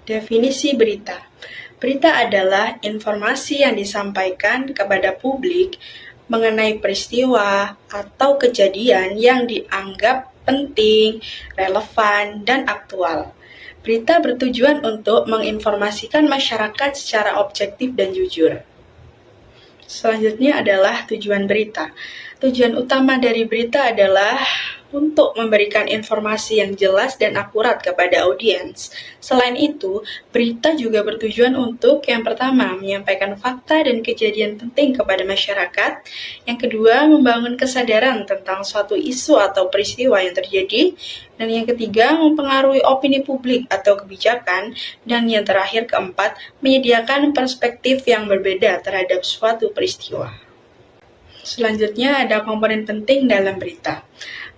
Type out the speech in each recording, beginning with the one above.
Definisi berita. Berita adalah informasi yang disampaikan kepada publik mengenai peristiwa atau kejadian yang dianggap penting, relevan, dan aktual. Berita bertujuan untuk menginformasikan masyarakat secara objektif dan jujur. Selanjutnya adalah tujuan berita. Tujuan utama dari berita adalah untuk memberikan informasi yang jelas dan akurat kepada audiens. Selain itu, berita juga bertujuan untuk yang pertama, menyampaikan fakta dan kejadian penting kepada masyarakat. Yang kedua, membangun kesadaran tentang suatu isu atau peristiwa yang terjadi. Dan yang ketiga, mempengaruhi opini publik atau kebijakan. Dan yang terakhir, keempat, menyediakan perspektif yang berbeda terhadap suatu peristiwa. Selanjutnya ada komponen penting dalam berita.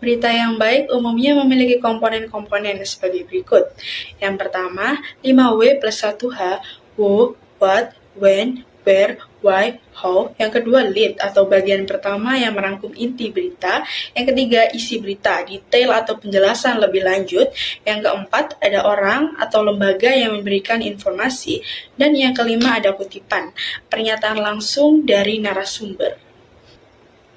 Berita yang baik umumnya memiliki komponen-komponen sebagai berikut. Yang pertama, 5W plus 1H, who, what, when, where, why, how. Yang kedua, lead atau bagian pertama yang merangkum inti berita. Yang ketiga, isi berita, detail atau penjelasan lebih lanjut. Yang keempat, ada orang atau lembaga yang memberikan informasi. Dan yang kelima, ada kutipan, pernyataan langsung dari narasumber.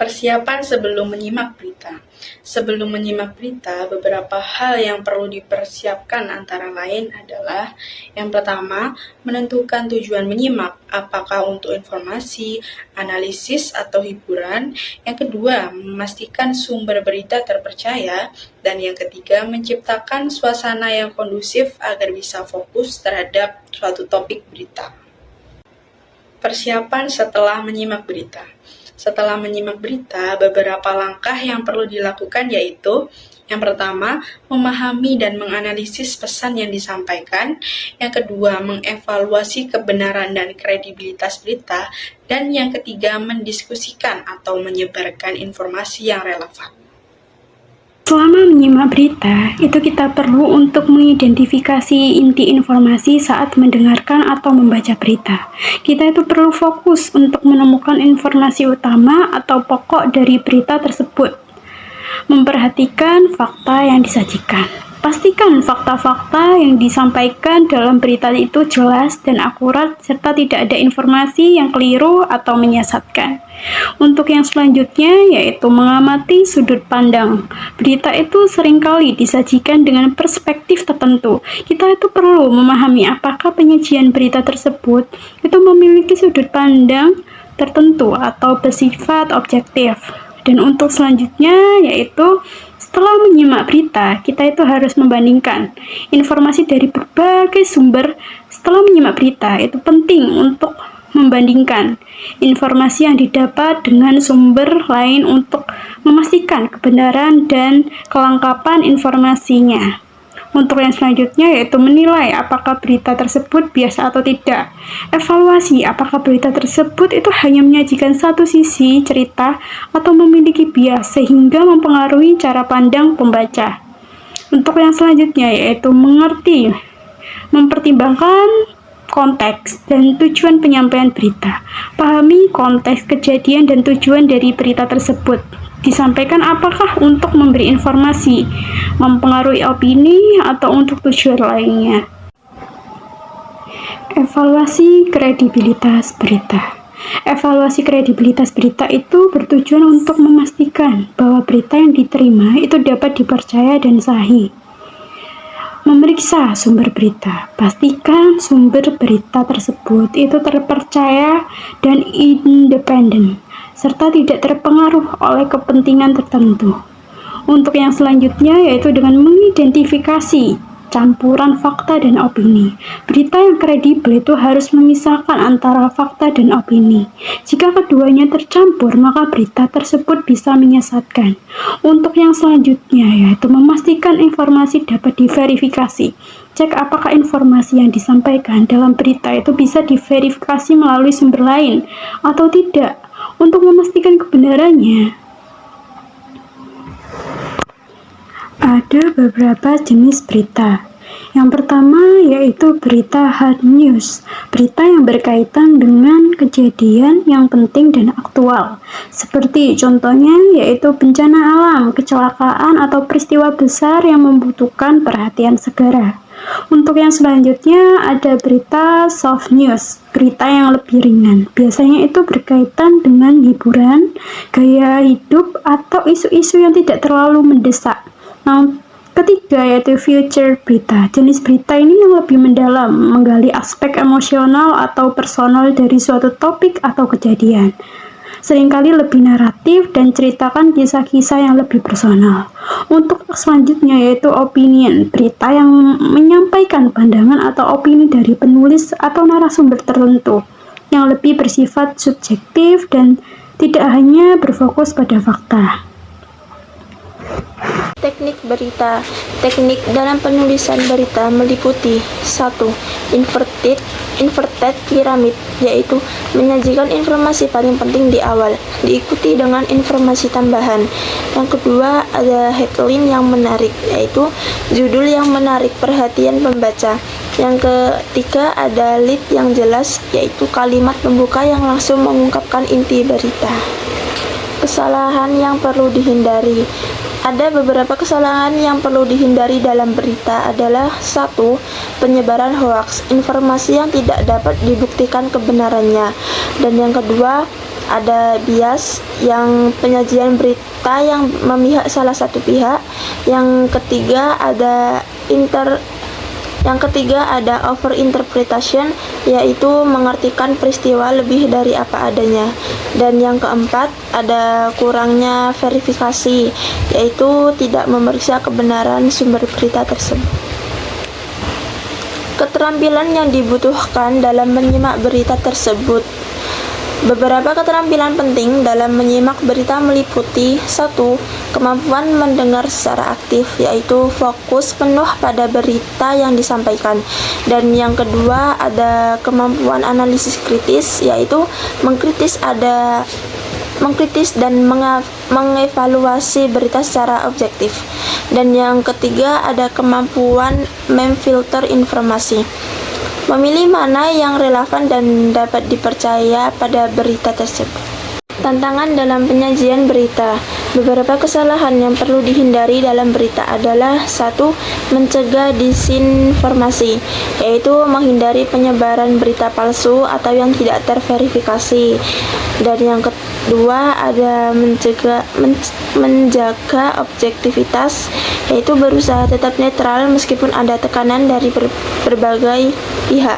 Persiapan sebelum menyimak berita. Sebelum menyimak berita, beberapa hal yang perlu dipersiapkan antara lain adalah yang pertama, menentukan tujuan menyimak, apakah untuk informasi, analisis, atau hiburan. Yang kedua, memastikan sumber berita terpercaya. Dan yang ketiga, menciptakan suasana yang kondusif agar bisa fokus terhadap suatu topik berita. Persiapan setelah menyimak berita. Setelah menyimak berita, beberapa langkah yang perlu dilakukan yaitu yang pertama, memahami dan menganalisis pesan yang disampaikan. Yang kedua, mengevaluasi kebenaran dan kredibilitas berita. Dan yang ketiga, mendiskusikan atau menyebarkan informasi yang relevan. Selama menyimak berita, itu kita perlu untuk mengidentifikasi inti informasi saat mendengarkan atau membaca berita. Kita itu perlu fokus untuk menemukan informasi utama atau pokok dari berita tersebut. Memperhatikan fakta yang disajikan. Pastikan fakta-fakta yang disampaikan dalam berita itu jelas dan akurat serta tidak ada informasi yang keliru atau menyesatkan. Untuk yang selanjutnya yaitu mengamati sudut pandang. Berita itu seringkali disajikan dengan perspektif tertentu. Kita itu perlu memahami apakah penyajian berita tersebut itu memiliki sudut pandang tertentu atau bersifat objektif. Dan untuk selanjutnya yaitu setelah menyimak berita, kita itu harus membandingkan informasi dari berbagai sumber. Setelah menyimak berita, itu penting untuk membandingkan informasi yang didapat dengan sumber lain untuk memastikan kebenaran dan kelengkapan informasinya. Untuk yang selanjutnya yaitu menilai apakah berita tersebut biasa atau tidak. Evaluasi apakah berita tersebut itu hanya menyajikan satu sisi cerita atau memiliki bias sehingga mempengaruhi cara pandang pembaca. Untuk yang selanjutnya yaitu mengerti, mempertimbangkan konteks dan tujuan penyampaian berita. Pahami konteks kejadian dan tujuan dari berita tersebut. Disampaikan apakah untuk memberi informasi, mempengaruhi opini, atau untuk tujuan lainnya. Evaluasi kredibilitas berita. Evaluasi kredibilitas berita itu bertujuan untuk memastikan bahwa berita yang diterima itu dapat dipercaya dan sahih. Memeriksa sumber berita. Pastikan sumber berita tersebut itu terpercaya dan independen, serta tidak terpengaruh oleh kepentingan tertentu. Untuk yang selanjutnya yaitu dengan mengidentifikasi campuran fakta dan opini. Berita yang kredibel itu harus memisahkan antara fakta dan opini. Jika keduanya tercampur, maka berita tersebut bisa menyesatkan. Untuk yang selanjutnya yaitu memastikan informasi dapat diverifikasi. Cek apakah informasi yang disampaikan dalam berita itu bisa diverifikasi melalui sumber lain atau tidak. Untuk memastikan kebenarannya, ada beberapa jenis berita. Yang pertama yaitu berita hard news, berita yang berkaitan dengan kejadian yang penting dan aktual. Seperti contohnya yaitu bencana alam, kecelakaan, atau peristiwa besar yang membutuhkan perhatian segera. Untuk yang selanjutnya ada berita soft news, berita yang lebih ringan. Biasanya itu berkaitan dengan hiburan, gaya hidup, atau isu-isu yang tidak terlalu mendesak. Nah, ketiga yaitu future berita. Jenis berita ini yang lebih mendalam, menggali aspek emosional atau personal dari suatu topik atau kejadian. Seringkali lebih naratif dan ceritakan kisah-kisah yang lebih personal. Untuk selanjutnya yaitu opinion, berita yang menyampaikan pandangan atau opini dari penulis atau narasumber tertentu yang lebih bersifat subjektif dan tidak hanya berfokus pada fakta. Teknik berita. Teknik dalam penulisan berita meliputi 1. Inverted pyramid, yaitu menyajikan informasi paling penting di awal, diikuti dengan informasi tambahan. Yang kedua, ada headline yang menarik, yaitu judul yang menarik perhatian pembaca. Yang ketiga, ada lead yang jelas, yaitu kalimat pembuka yang langsung mengungkapkan inti berita. Kesalahan yang perlu dihindari. Ada beberapa kesalahan yang perlu dihindari dalam berita adalah 1. Penyebaran hoaks, informasi yang tidak dapat dibuktikan kebenarannya. Dan yang kedua, ada bias, yang penyajian berita yang memihak salah satu pihak. Yang ketiga ada overinterpretation, yaitu mengartikan peristiwa lebih dari apa adanya. Dan yang keempat, ada kurangnya verifikasi, yaitu tidak memeriksa kebenaran sumber berita tersebut. Keterampilan yang dibutuhkan dalam menyimak berita tersebut. Beberapa keterampilan penting dalam menyimak berita meliputi 1. Kemampuan mendengar secara aktif, yaitu fokus penuh pada berita yang disampaikan. Dan yang kedua ada kemampuan analisis kritis, yaitu mengkritis dan mengevaluasi berita secara objektif. Dan yang ketiga ada kemampuan memfilter informasi, memilih mana yang relevan dan dapat dipercaya pada berita tersebut. Tantangan dalam penyajian berita. Beberapa kesalahan yang perlu dihindari dalam berita adalah 1. Mencegah disinformasi, yaitu menghindari penyebaran berita palsu atau yang tidak terverifikasi. Dan yang kedua ada menjaga objektivitas, yaitu berusaha tetap netral meskipun ada tekanan dari berbagai pihak.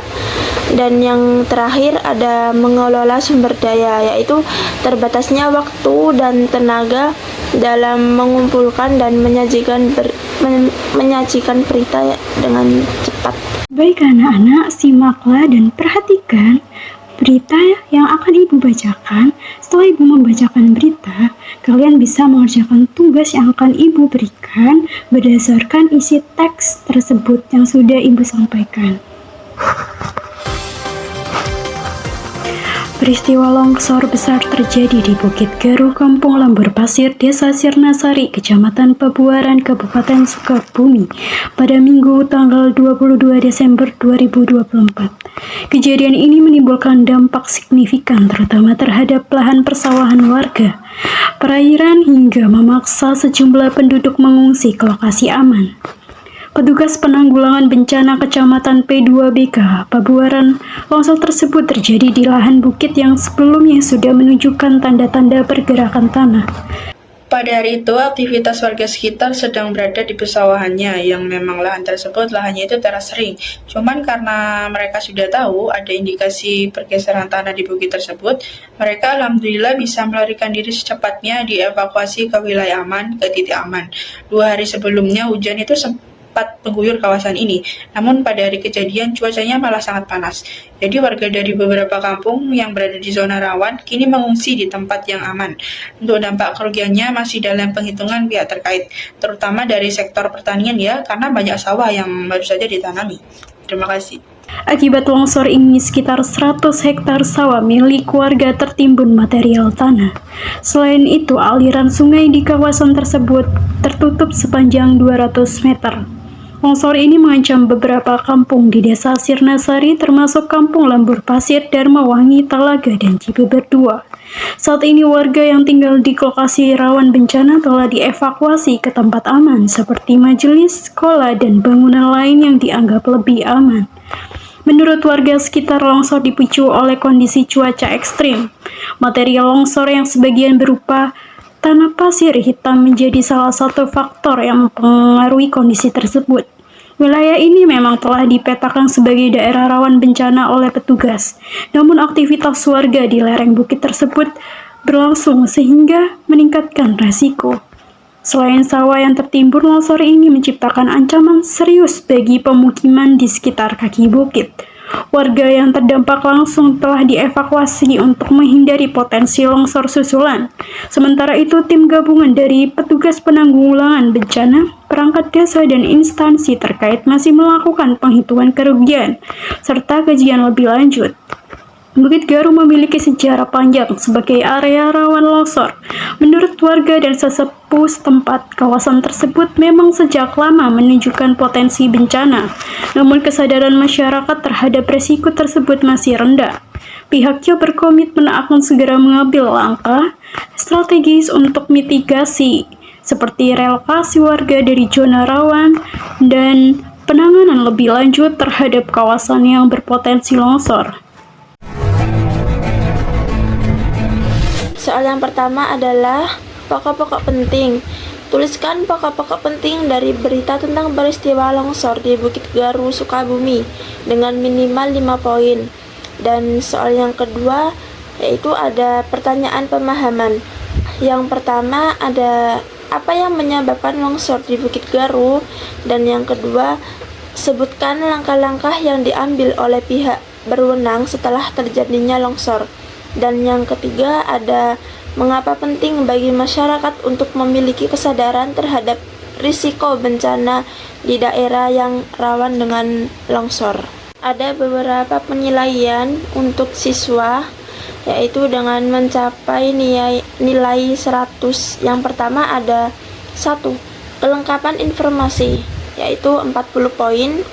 Dan yang terakhir ada mengelola sumber daya, yaitu terbatasnya waktu dan tenaga dalam mengumpulkan dan menyajikan berita dengan cepat. Baik anak-anak, simaklah dan perhatikan berita yang akan Ibu bacakan. Setelah Ibu membacakan berita, kalian bisa mengerjakan tugas yang akan Ibu berikan berdasarkan isi teks tersebut yang sudah Ibu sampaikan. Peristiwa longsor besar terjadi di Bukit Garuh, Kampung Lembur Pasir, Desa Sirnasari, Kecamatan Pabuaran, Kabupaten Sukabumi, pada Minggu tanggal 22 Desember 2024. Kejadian ini menimbulkan dampak signifikan terutama terhadap lahan persawahan warga, perairan, hingga memaksa sejumlah penduduk mengungsi ke lokasi aman. Petugas penanggulangan bencana Kecamatan P2BK, Pabuaran, longsor tersebut terjadi di lahan bukit yang sebelumnya sudah menunjukkan tanda-tanda pergerakan tanah. Pada hari itu, aktivitas warga sekitar sedang berada di pesawahannya, yang memang lahan tersebut lahannya itu teras sering. Cuman karena mereka sudah tahu ada indikasi pergeseran tanah di bukit tersebut, mereka alhamdulillah bisa melarikan diri secepatnya, dievakuasi ke wilayah aman, ke titik aman. 2 hari sebelumnya hujan itu sempat mengguyur kawasan ini, namun pada hari kejadian cuacanya malah sangat panas. Jadi warga dari beberapa kampung yang berada di zona rawan kini mengungsi di tempat yang aman. Untuk dampak kerugiannya masih dalam penghitungan pihak terkait, terutama dari sektor pertanian ya, karena banyak sawah yang baru saja ditanami. Terima kasih. Akibat longsor ini, sekitar 100 hektar sawah milik warga tertimbun material tanah. Selain itu, aliran sungai di kawasan tersebut tertutup sepanjang 200 meter. Longsor ini mengancam beberapa kampung di Desa Sirnasari termasuk Kampung Lembur Pasir, Darmawangi, Talaga, dan Cibeber 2. Saat ini warga yang tinggal di lokasi rawan bencana telah dievakuasi ke tempat aman seperti majelis, sekolah, dan bangunan lain yang dianggap lebih aman. Menurut warga sekitar, longsor dipicu oleh kondisi cuaca ekstrim. Material longsor yang sebagian berupa tanah pasir hitam menjadi salah satu faktor yang mempengaruhi kondisi tersebut. Wilayah ini memang telah dipetakan sebagai daerah rawan bencana oleh petugas, namun aktivitas warga di lereng bukit tersebut berlangsung sehingga meningkatkan resiko. Selain sawah yang tertimbun, longsor ini menciptakan ancaman serius bagi pemukiman di sekitar kaki bukit. Warga yang terdampak langsung telah dievakuasi untuk menghindari potensi longsor susulan. Sementara itu, tim gabungan dari petugas penanggulangan bencana, perangkat desa, dan instansi terkait masih melakukan penghitungan kerugian serta kajian lebih lanjut. Bukit Garu memiliki sejarah panjang sebagai area rawan longsor. Menurut warga dan sesepuh setempat, kawasan tersebut memang sejak lama menunjukkan potensi bencana. Namun kesadaran masyarakat terhadap resiko tersebut masih rendah. Pihaknya berkomitmen akan segera mengambil langkah strategis untuk mitigasi, seperti relokasi warga dari zona rawan dan penanganan lebih lanjut terhadap kawasan yang berpotensi longsor. Soal yang pertama adalah pokok-pokok penting. Tuliskan pokok-pokok penting dari berita tentang peristiwa longsor di Bukit Garu, Sukabumi dengan minimal 5 poin. Dan soal yang kedua yaitu ada pertanyaan pemahaman. Yang pertama ada apa yang menyebabkan longsor di Bukit Garu, dan yang kedua sebutkan langkah-langkah yang diambil oleh pihak berwenang setelah terjadinya longsor. Dan yang ketiga ada mengapa penting bagi masyarakat untuk memiliki kesadaran terhadap risiko bencana di daerah yang rawan dengan longsor. Ada beberapa penilaian untuk siswa, yaitu dengan mencapai nilai 100. Yang pertama ada 1. Kelengkapan informasi, yaitu 40 poin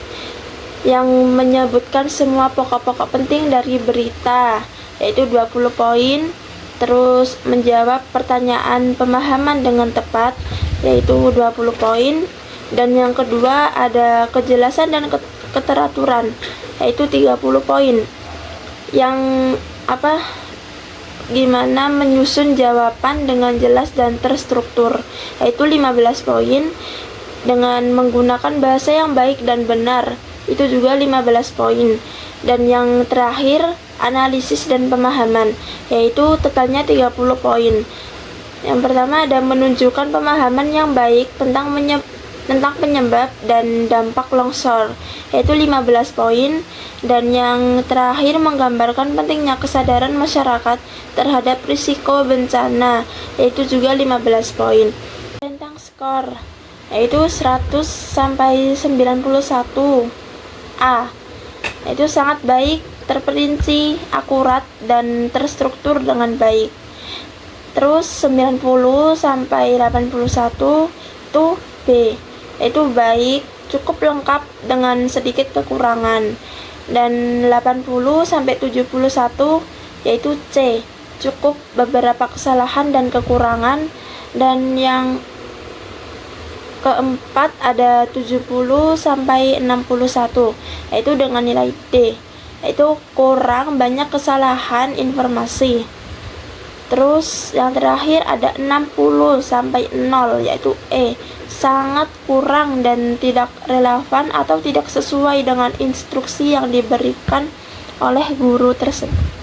yang menyebutkan semua pokok-pokok penting dari berita, yaitu 20 poin. Terus menjawab pertanyaan pemahaman dengan tepat, yaitu 20 poin. Dan yang kedua ada kejelasan dan keteraturan, yaitu 30 poin. Yang gimana menyusun jawaban dengan jelas dan terstruktur, yaitu 15 poin. Dengan menggunakan bahasa yang baik dan benar, itu juga 15 poin. Dan yang terakhir analisis dan pemahaman, yaitu totalnya 30 poin. Yang pertama ada menunjukkan pemahaman yang baik tentang penyebab dan dampak longsor, yaitu 15 poin. Dan yang terakhir menggambarkan pentingnya kesadaran masyarakat terhadap risiko bencana, yaitu juga 15 poin. Tentang skor, yaitu 100 sampai 91. A, yaitu sangat baik, terperinci, akurat, dan terstruktur dengan baik. Terus 90 sampai 81 itu B, yaitu baik, cukup lengkap dengan sedikit kekurangan. Dan 80 sampai 71 yaitu C, cukup beberapa kesalahan dan kekurangan. Dan yang keempat ada 70 sampai 61 yaitu dengan nilai D, yaitu kurang banyak kesalahan informasi. Terus yang terakhir ada 60 sampai 0 yaitu E, sangat kurang dan tidak relevan atau tidak sesuai dengan instruksi yang diberikan oleh guru tersebut.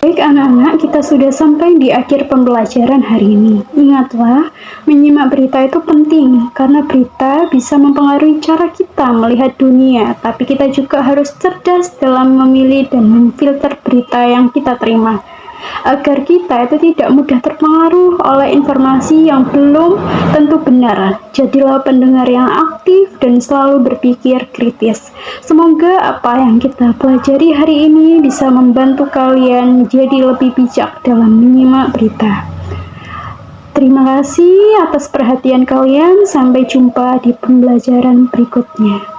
Baik anak-anak, kita sudah sampai di akhir pembelajaran hari ini. Ingatlah, menyimak berita itu penting, karena berita bisa mempengaruhi cara kita melihat dunia, tapi kita juga harus cerdas dalam memilih dan memfilter berita yang kita terima, agar kita itu tidak mudah terpengaruh oleh informasi yang belum tentu benar. Jadilah pendengar yang aktif dan selalu berpikir kritis. Semoga apa yang kita pelajari hari ini bisa membantu kalian menjadi lebih bijak dalam menyimak berita. Terima kasih atas perhatian kalian. Sampai jumpa di pembelajaran berikutnya.